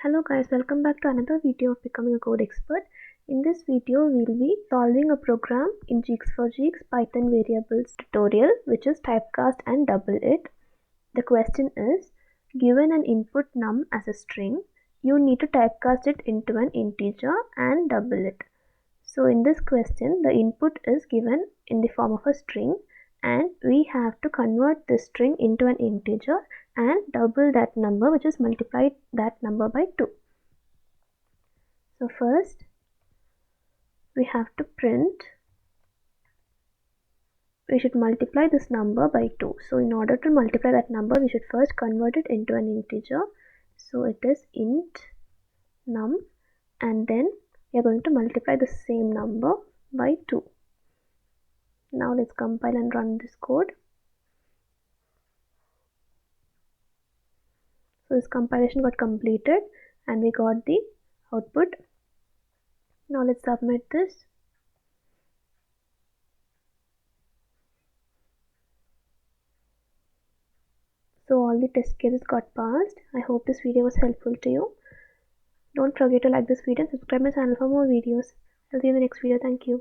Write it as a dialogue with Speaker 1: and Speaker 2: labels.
Speaker 1: Hello guys, welcome back to another video of Becoming a Code Expert. In this video, we'll be solving a program in GeeksForGeeks Python variables tutorial, which is typecast and double it. The question is, given an input num as a string, you need to typecast it into an integer and double it. So in this question, the input is given in the form of a string, and we have to convert this string into an integer and double that number, which is multiply that number by 2. So first we have to print, we should multiply this number by 2. So in order to multiply that number, we should first convert it into an integer. So it is int num, and then we are going to multiply the same number by 2. Now let's compile and run this code. So this compilation got completed and we got the output. Now let's submit this. So all the test cases got passed. I hope this video was helpful to you. Don't forget to like this video and subscribe my channel for more videos. I'll see you in the next video. Thank you.